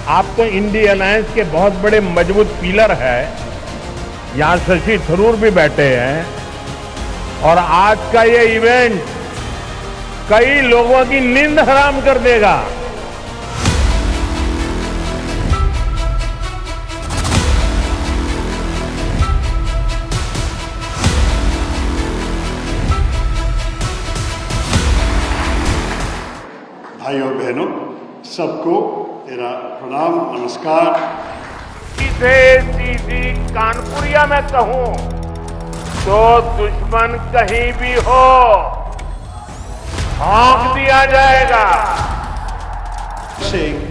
आप तो India alliance के बहुत बड़े मजबूत पिलर है। यहाँ शशि थरूर भी बैठे हैं और आज का ये इवेंट कई लोगों की नींद हराम कर देगा। भाइयों बहनों, सबको मेरा प्रणाम, नमस्कार। सीधी कानपुरिया में कहूं तो दुश्मन कहीं भी हो हाँक दिया जाएगा। Saying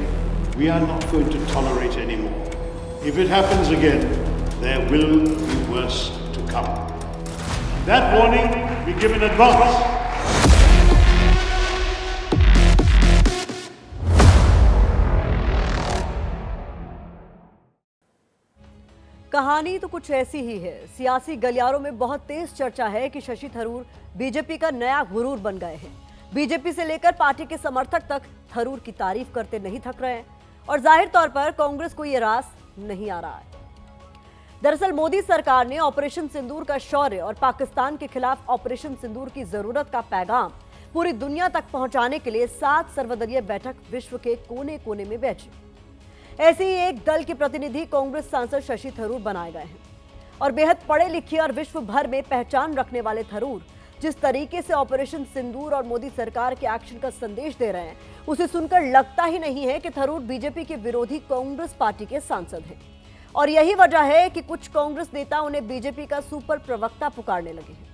we are not going to tolerate anymore. If it happens again, there will be worse to come. That warning we give in advance. कहानी तो कुछ ऐसी ही है। सियासी गलियारों में बहुत तेज चर्चा है कि शशि थरूर बीजेपी का नया गुरूर बन गए हैं। बीजेपी से लेकर पार्टी के समर्थक तक थरूर की तारीफ करते नहीं थक रहे हैं और जाहिर तौर पर कांग्रेस को यह रास नहीं आ रहा है। दरअसल मोदी सरकार ने ऑपरेशन सिंदूर का शौर्य और पाकिस्तान के खिलाफ ऑपरेशन सिंदूर की जरूरत का पैगाम पूरी दुनिया तक पहुंचाने के लिए 7 सर्वदलीय बैठक विश्व के कोने कोने में भेजी। ऐसे ही एक दल के प्रतिनिधि कांग्रेस सांसद शशि थरूर बनाए गए हैं और बेहद पढ़े लिखे और विश्व भर में पहचान रखने वाले थरूर जिस तरीके से ऑपरेशन सिंदूर और मोदी सरकार के एक्शन का संदेश दे रहे हैं, उसे सुनकर लगता ही नहीं है कि थरूर बीजेपी के विरोधी कांग्रेस पार्टी के सांसद हैं। और यही वजह है कि कुछ कांग्रेस नेता उन्हें बीजेपी का सुपर प्रवक्ता पुकारने लगे हैं।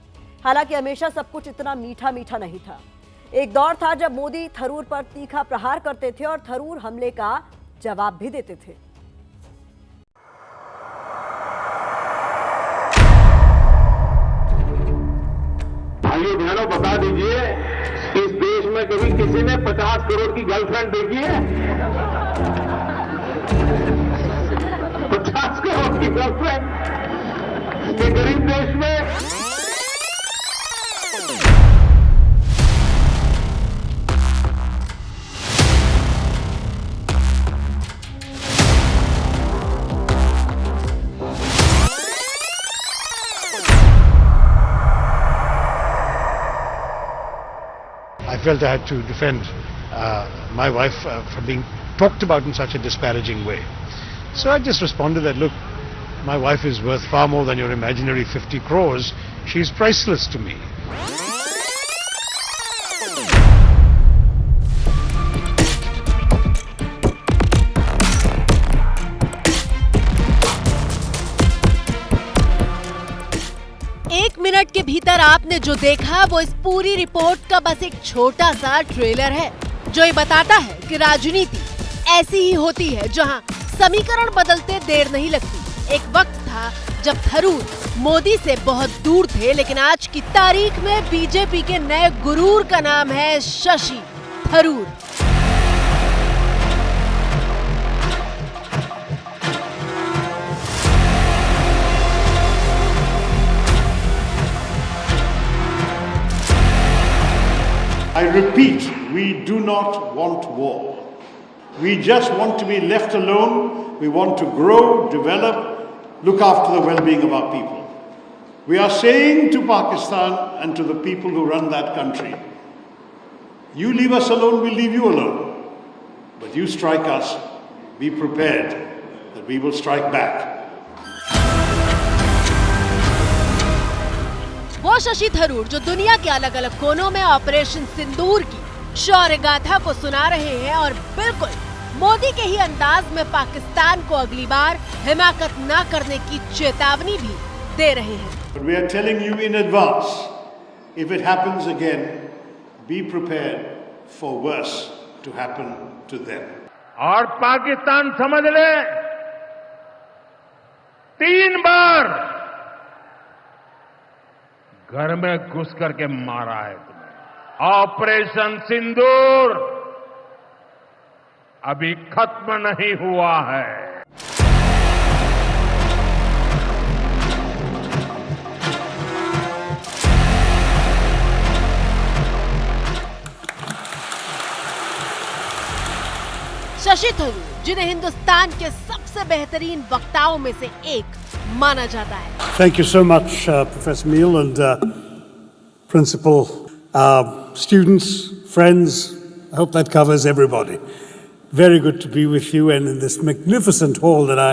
हालांकि हमेशा सब कुछ इतना मीठा मीठा नहीं था। एक दौर था जब मोदी थरूर पर तीखा प्रहार करते थे और थरूर हमले का जवाब भी देते थे। भाइयों बहनों, बता दीजिए, इस देश में कभी किसी ने 50 करोड़ की गर्लफ्रेंड देखी है? 50 करोड़ की गर्लफ्रेंड के गरीब देश में I felt I had to defend my wife from being talked about in such a disparaging way. So I just responded that, look, my wife is worth far more than your imaginary 50 crores. She's priceless to me. एक minute के भीतर आपने जो देखा वो इस पूरी report का बस एक छोटा सा ट्रेलर है, जो ये बताता है कि राजनीति ऐसी ही होती है जहां समीकरण बदलते देर नहीं लगती। एक वक्त था जब थरूर मोदी से बहुत दूर थे, लेकिन आज की तारीख में बीजेपी के नए गुरूर का नाम है Shashi Tharoor. I repeat, we do not want war. We just want to be left alone. We want to grow, develop, look after the well-being of our people. We are saying to Pakistan and to the people who run that country, you leave us alone, we'll leave you alone. But you strike us, be prepared that we will strike back. वो शशि थरूर जो दुनिया के अलग अलग कोनों में operation सिंदूर की शौर्य गाथा को सुना रहे हैं और बिल्कुल मोदी के ही अंदाज में पाकिस्तान को अगली बार हिमाकत न करने की चेतावनी भी दे रहे हैं। But we are telling you in advance, if it happens again, be prepared for worse to happen to them. और पाकिस्तान समझ ले 3 बार घर में घुस करके मारा है तुम्हें। ऑपरेशन सिंदूर अभी खत्म नहीं हुआ है। शशि थरूर जिन्हें हिंदुस्तान के सबसे बेहतरीन वक्ताओं में से एक माना जाता है। Thank you so much, Professor Meal and Principal, students, friends. I hope that covers everybody. Very good to be with you and in this magnificent hall that I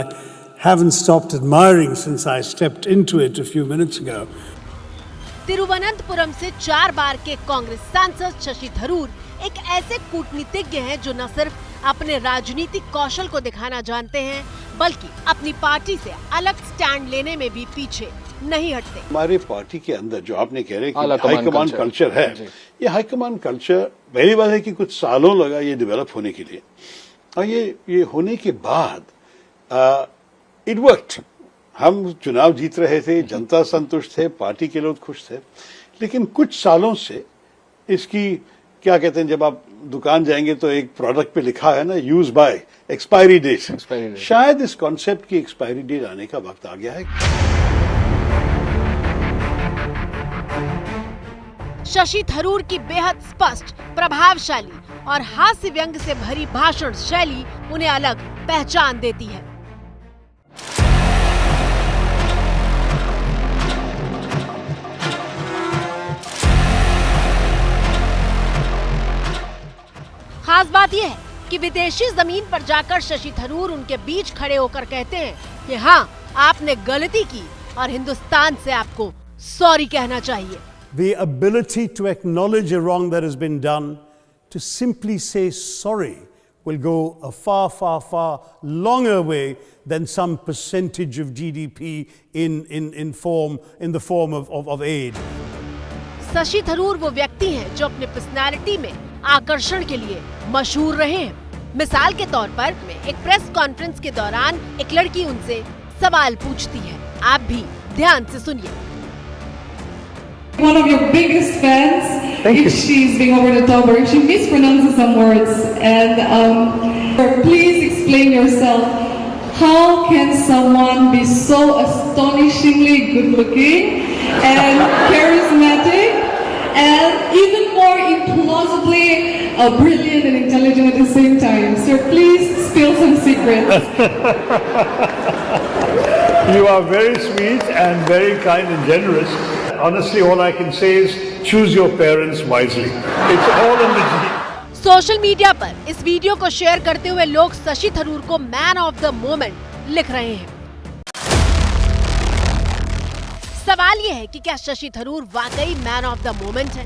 haven't stopped admiring since I stepped into it a few minutes ago. Thiruvananthapuram से 4 बार के कांग्रेस सांसद शशि थरूर एक ऐसे कूटनीतिज्ञ हैं जो न सिर्फ अपने राजनीतिक कौशल को दिखाना जानते हैं बल्कि अपनी पार्टी से अलग स्टैंड लेने में भी पीछे नहीं हटते। हमारे पार्टी के अंदर जो आपने कह रहे हैं कि हाईकमान कल्चर है, ये हाईकमान कल्चर पहली बात है कि कुछ सालों लगा ये डेवलप होने के लिए और ये होने के बाद इट वर्कड। हम चुनाव जीत रहे थे, जनता संतुष्ट थे, पार्टी के लोग खुश थे, लेकिन कुछ सालों से इसकी क्या कहते हैं, जब आप दुकान जाएंगे तो एक प्रोडक्ट पे लिखा है ना यूज बाय एक्सपायरी डेट, शायद इस कॉन्सेप्ट की एक्सपायरी डेट आने का वक्त आ गया है। शशि थरूर की बेहद स्पष्ट, प्रभावशाली और हास्य व्यंग से भरी भाषण शैली उन्हें अलग पहचान देती है। खास बात यह है कि विदेशी जमीन पर जाकर शशि थरूर उनके बीच खड़े होकर कहते हैं कि हाँ, आपने गलती की और हिंदुस्तान से आपको सॉरी कहना चाहिए। The ability to acknowledge a wrong that has been done, to simply say sorry, will go a far, far, far longer way than some percentage of GDP in the form of aid. Shashi Tharoor वो व्यक्ति हैं जो अपने personality में आकर्षण के लिए मशहूर रहे हैं। मिसाल के तौर पर एक प्रेस कॉन्फ्रेंस के दौरान एक लड़की उनसे सवाल पूछती है। आप भी ध्यान से सुनिए। One of your biggest fans, if she's being over the top or if she mispronounces some words, and please explain yourself. How can someone be so astonishingly good-looking and charismatic and even more implausibly brilliant and intelligent at the same time? Sir, please spill some secrets. You are very sweet and very kind and generous. Honestly, all I can say is choose your parents wisely. It's all in the gene. Social media पर इस video को share करते हुए लोग शशि थरूर को man of the moment लिख रहे हैं। सवाल यह है कि क्या शशि थरूर वाकई मैन ऑफ द मोमेंट है?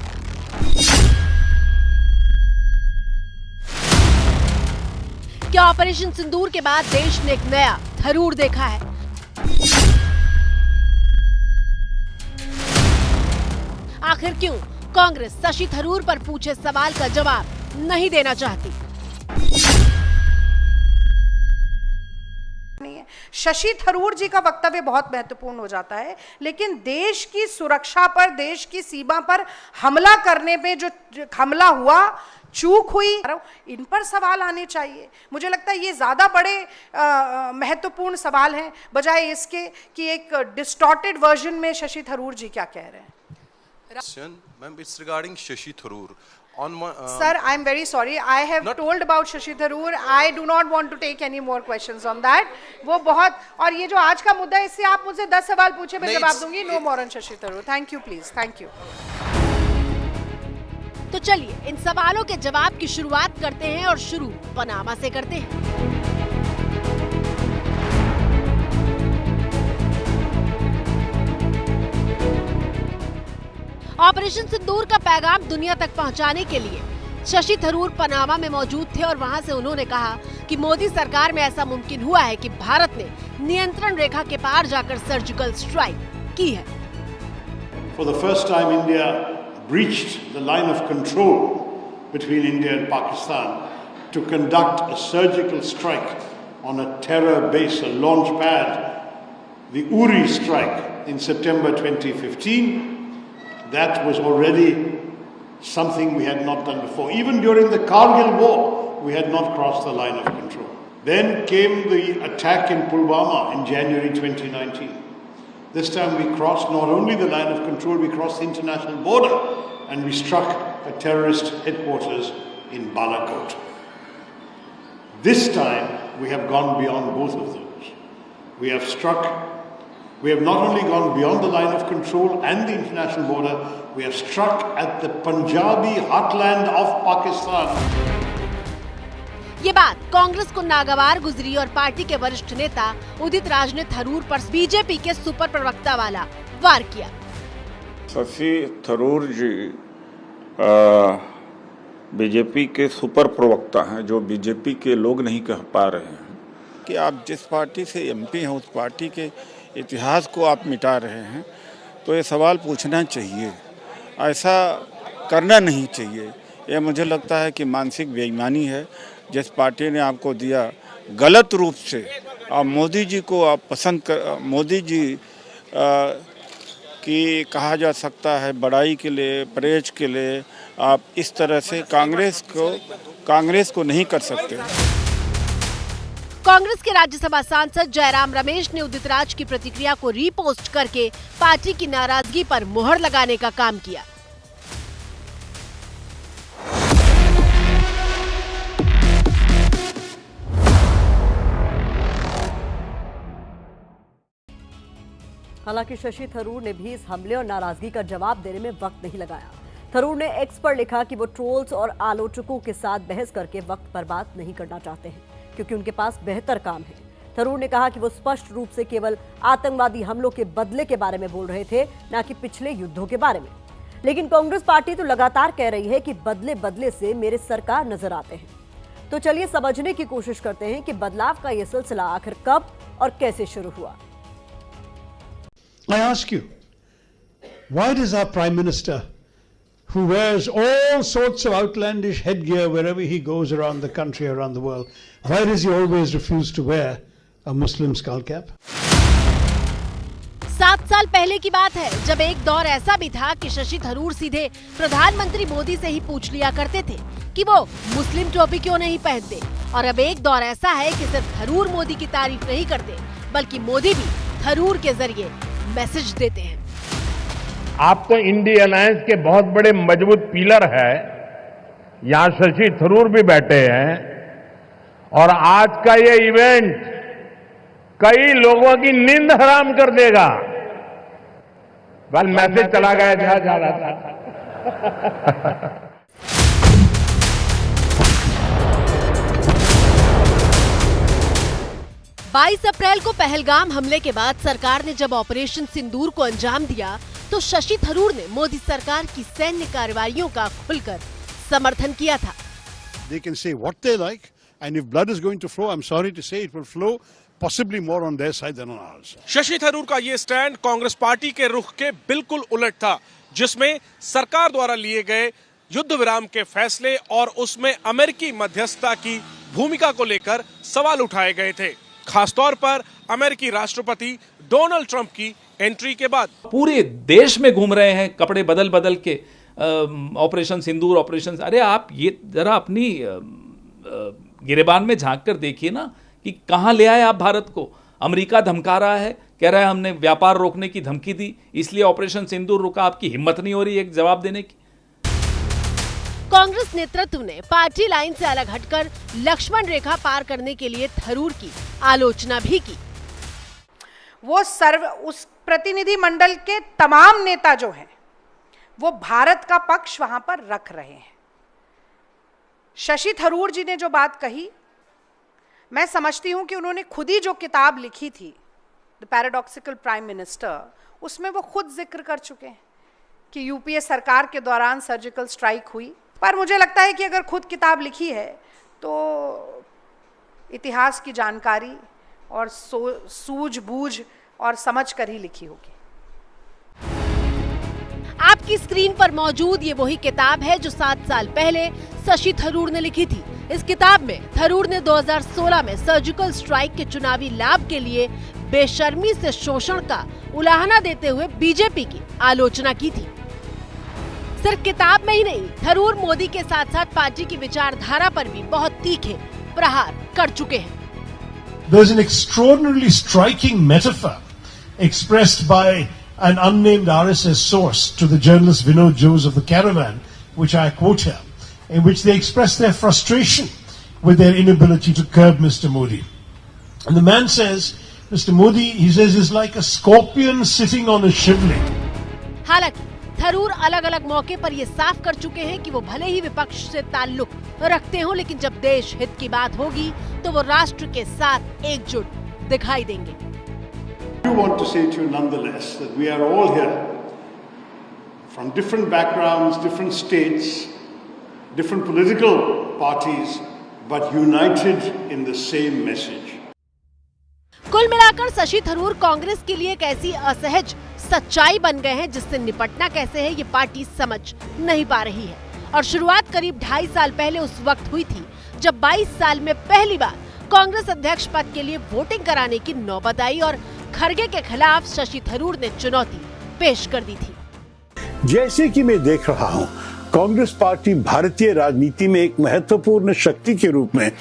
क्या ऑपरेशन सिंदूर के बाद देश ने एक नया थरूर देखा है? आखिर क्यों कांग्रेस शशि थरूर पर पूछे सवाल का जवाब नहीं देना चाहती? शशि थरूर जी का वक्तव्य बहुत महत्वपूर्ण हो जाता है, लेकिन देश की सुरक्षा पर, देश की सीमा पर हमला करने में जो हमला हुआ, चूक हुई, इन पर सवाल आने चाहिए। मुझे लगता है ये ज्यादा बड़े महत्वपूर्ण सवाल हैं बजाय इसके कि एक डिस्टॉर्टेड वर्जन में शशि थरूर जी क्या कह रहे हैं। Ma'am, it's regarding Shashi Tharoor. Sir, I am very sorry. I have told about Shashi Tharoor. I do not want to take any more questions on that. वो बहुत, और ये जो आज का मुद्दा है, इससे आप मुझसे 10 सवाल पूछे, मैं जवाब दूंगी। No more on Shashi Tharoor. Thank you, please. Thank you. तो चलिए इन सवालों के जवाब की शुरुआत करते हैं और शुरू पनामा से करते हैं। ऑपरेशन सिंदूर का पैगाम दुनिया तक पहुंचाने के लिए शशि थरूर पनामा में मौजूद थे और वहां से उन्होंने कहा कि मोदी सरकार में ऐसा मुमकिन हुआ है कि भारत ने नियंत्रण रेखा के पार जाकर सर्जिकल स्ट्राइक की है। For the first time, India breached the line of control between India and Pakistan to conduct a surgical strike on a terror base, a launch pad, the Uri strike in September 2015. That was already something we had not done before. Even during the Kargil war, we had not crossed the line of control. Then came the attack in Pulwama in January 2019. This time we crossed not only the line of control, we crossed the international border and we struck a terrorist headquarters in Balakot. This time we have gone beyond both of those. We have not only gone beyond the line of control and the international border, we have struck at the Punjabi heartland of Pakistan. ये बात कांग्रेस को नागवार गुजरी और party के वरिष्ठ नेता उदित राज ने थरूर पर बीजेपी के सुपर प्रवक्ता वाला वार किया। शशि थरूर जी बीजेपी के सुपर प्रवक्ता हैं, जो बीजेपी के लोग नहीं कह पा रहे हैं कि आप जिस पार्टी से एमपी हैं उस पार्टी के इतिहास को आप मिटा रहे हैं, तो ये सवाल पूछना चाहिए, ऐसा करना नहीं चाहिए। ये मुझे लगता है कि मानसिक बेईमानी है। जिस पार्टी ने आपको दिया गलत रूप से, आप मोदी जी को आप पसंद कर, मोदी जी की कहा जा सकता है बड़ाई के लिए, प्रेज के लिए आप इस तरह से कांग्रेस को नहीं कर सकते। कांग्रेस के राज्यसभा सांसद जयराम रमेश ने उदित राज की प्रतिक्रिया को रीपोस्ट करके पार्टी की नाराजगी पर मुहर लगाने का काम किया। हालांकि शशि थरूर ने भी इस हमले और नाराजगी का जवाब देने में वक्त नहीं लगाया। थरूर ने एक्स पर लिखा कि वो ट्रोल्स और आलोचकों के साथ बहस करके वक्त बर्बाद नहीं करना चाहते हैं, क्योंकि उनके पास बेहतर काम है। थरूर ने कहा कि वो स्पष्ट रूप से केवल आतंकवादी हमलों के बदले के बारे में बोल रहे थे, न कि पिछले युद्धों के बारे में। लेकिन कांग्रेस पार्टी तो लगातार कह रही है कि बदले बदले से मेरे सरकार नजर आते हैं। तो चलिए समझने की कोशिश करते हैं कि बदलाव का यह सिलसिला आखिर कब और कैसे शुरू हुआ। I ask you, why does our Prime Minister, who wears all sorts of outlandish headgear wherever he goes around the country, around the world, why does he always refuse to wear a Muslim skull cap? 7 साल पहले की बात है, जब एक दौर ऐसा भी था कि शशि थरूर सीधे प्रधानमंत्री मोदी से ही पूछ लिया करते थे कि वो मुस्लिम टोपी क्यों नहीं पहनते। और अब एक दौर ऐसा है कि सिर्फ थरूर मोदी की तारीफ नहीं करते, बल्कि मोदी भी थरूर के जरिए मैसेज देते हैं। आप तो इंडी अलायंस के बहुत बड़े मजबूत पिलर है, यहां शशि थरूर भी बैठे हैं, और आज का ये इवेंट कई लोगों की नींद हराम कर देगा। बस मैसेज चला गया जहां जा रहा था। 22 अप्रैल को पहलगाम हमले के बाद सरकार ने जब ऑपरेशन सिंदूर को अंजाम दिया, तो शशि थरूर ने मोदी सरकार की सैन्य कार्रवाइयों का खुलकर समर्थन किया था। They can say what they like, and if blood is going to flow, I'm sorry to say it will flow possibly more on their side than on ours. Shashi Tharoor का ये स्टैंड कांग्रेस पार्टी के रुख के बिल्कुल उलट था, जिसमें सरकार द्वारा लिए गए युद्ध विराम के फैसले और उसमें अमेरिकी मध्यस्थता की भूमिका को लेकर सवाल उठाए गए थे, खासतौर पर अमेरिकी राष्ट्रपति डोनाल्ड ट्रंप की एंट्री के बाद। पूरे देश में घूम रहे हैं कपड़े बदल बदल के, ऑपरेशन सिंदूर, ऑपरेशन, अरे आप ये जरा अपनी गिरेबान में झांक कर देखिए ना कि कहां ले आए आप भारत को। अमेरिका धमका रहा है, कह रहा है हमने व्यापार रोकने की धमकी दी, इसलिए ऑपरेशन सिंदूर रुका। आपकी हिम्मत नहीं हो रही एक जवाब देने की। कांग्रेस नेतृत्व ने पार्टी लाइन से अलग हटकर लक्ष्मण रेखा पार करने के लिए थरूर की आलोचना भी की। वो उस प्रतिनिधि मंडल के तमाम नेता जो हैं, वो भारत का पक्ष वहां पर रख रहे हैं। शशि थरूर जी ने जो बात कही, मैं समझती हूं कि उन्होंने खुद ही जो किताब लिखी थी द पैराडॉक्सिकल प्राइम मिनिस्टर, उसमें वो खुद जिक्र कर चुके हैं कि यूपीए सरकार के दौरान सर्जिकल स्ट्राइक हुई। पर मुझे लगता है कि अगर खुद किताब लिखी है तो इतिहास की जानकारी और सूझबूझ और समझ कर ही लिखी होगी। आपकी स्क्रीन पर मौजूद ये वही किताब है जो 7 साल पहले शशि थरूर ने लिखी थी। इस किताब में थरूर ने 2016 में सर्जिकल स्ट्राइक के चुनावी लाभ के लिए बेशर्मी से शोषण का उलाहना देते हुए बीजेपी की आलोचना की थी। सिर्फ किताब में ही नहीं, थरूर मोदी के साथ साथ पार्टी की विचारधारा पर भी बहुत तीखे प्रहार कर चुके हैं। There's an extraordinarily striking metaphor expressed by an unnamed RSS source to the journalist Vinod Jose of The Caravan, which I quote here, in which they express their frustration with their inability to curb Mr. Modi. And the man says, Mr. Modi, he says, is like a scorpion sitting on a shivling. हालांकि थरूर अलग अलग मौके पर ये साफ कर चुके हैं कि वो भले ही विपक्ष से ताल्लुक रखते हो, लेकिन जब देश हित की बात होगी तो वो राष्ट्र के साथ एकजुट दिखाई देंगे। I want to say to you nonetheless that we are all here from different backgrounds, different states, different political parties, but united in the same message. कुल मिलाकर शशि थरूर कांग्रेस के लिए एक ऐसी असहज सच्चाई बन गए हैं जिससे निपटना कैसे है ये पार्टी समझ नहीं पा रही है। और शुरुआत करीब 2.5 साल पहले उस वक्त हुई थी जब 22 साल में पहली बार कांग्रेस अध्यक्ष पद के लिए वोटिंग कराने की नौबत आई और खड़गे के खिलाफ शशि थरूर ने चुनौती पेश कर दी थी। जैसे कि मैं देख रहा हूं, कांग्रेस पार्टी भारतीय राजनीति में एक महत्वपूर्ण शक्ति के रूप में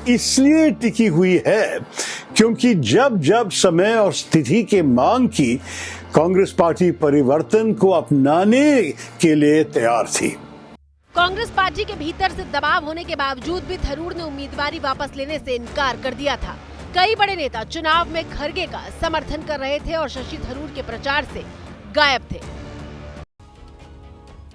इसलिए टिकी हुई है क्योंकि जब जब समय और स्थिति के मांग की, कांग्रेस पार्टी परिवर्तन को अपनाने के लिए तैयार थी। कांग्रेस पार्टी के भीतर से दबाव होने के बावजूद भी थरूर ने उम्मीदवारी वापस लेने से इनकार कर दिया था। कई बड़े नेता चुनाव में खड़गे का समर्थन कर रहे थे और शशि थरूर के प्रचार से गायब थे।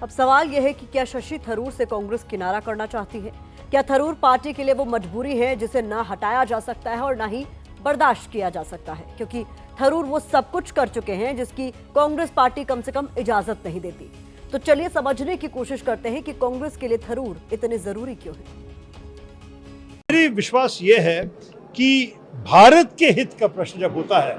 अब सवाल यह है कि क्या शशि थरूर से कांग्रेस किनारा करना चाहती है? क्या थरूर पार्टी के लिए वो मजबूरी है जिसे ना हटाया जा सकता है और ना ही बर्दाश्त किया जा सकता है? क्योंकि थरूर वो सब कुछ कर चुके हैं जिसकी कांग्रेस पार्टी कम से कम इजाजत नहीं देती। तो चलिए समझने की कोशिश करते हैं कि कांग्रेस के लिए थरूर इतने जरूरी क्यों है। मेरी विश्वास ये है कि भारत के हित का प्रश्न जब होता है,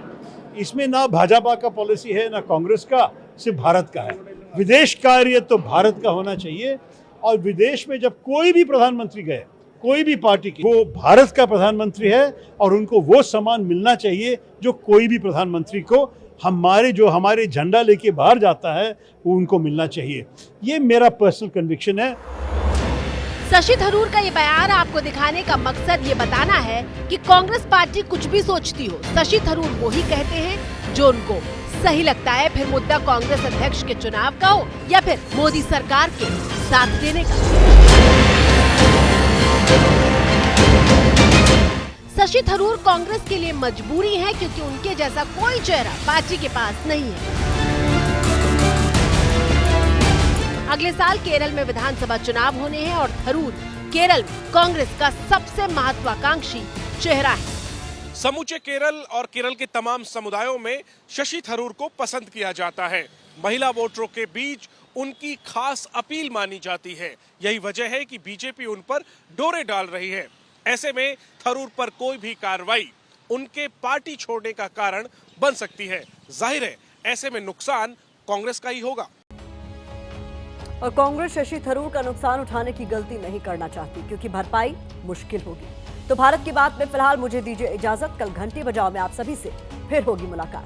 इसमें ना भाजपा का पॉलिसी है ना कांग्रेस का, सिर्फ भारत का है। विदेश कार्य तो भारत का होना चाहिए और विदेश में जब कोई भी प्रधानमंत्री गए, कोई भी पार्टी की, वो भारत का प्रधानमंत्री है और उनको वो सम्मान मिलना चाहिए जो कोई भी प्रधानमंत्री को हमारे झंडा लेके बाहर जाता है वो उनको मिलना चाहिए। ये मेरा पर्सनल कन्विक्शन है। शशि थरूर का ये बयान आपको दिखाने का मकसद ये बताना है कि कांग्रेस पार्टी कुछ भी सोचती हो, शशि थरूर वो ही कहते हैं जो उनको सही लगता है। फिर मुद्दा कांग्रेस अध्यक्ष के चुनाव का हो या फिर मोदी सरकार के साथ देने का। शशि थरूर कांग्रेस के लिए मजबूरी है क्योंकि उनके जैसा कोई चेहरा पार्टी के पास नहीं है। अगले साल केरल में विधानसभा चुनाव होने हैं और थरूर केरल में कांग्रेस का सबसे महत्वाकांक्षी चेहरा है। समूचे केरल और केरल के तमाम समुदायों में शशि थरूर को पसंद किया जाता है। महिला वोटरों के बीच उनकी खास अपील मानी जाती है। यही वजह है कि बीजेपी उन पर डोरे डाल रही है। ऐसे में थरूर पर कोई भी कार्रवाई उनके पार्टी छोड़ने का कारण बन सकती है। जाहिर है ऐसे में नुकसान कांग्रेस का ही होगा। और कांग्रेस शशि थरूर का नुकसान उठाने की गलती नहीं करना चाहती क्योंकि भरपाई मुश्किल होगी। तो भारत की बात में फिलहाल मुझे दीजिए इजाजत। कल घंटी बजाओ में आप सभी से फिर होगी मुलाकात।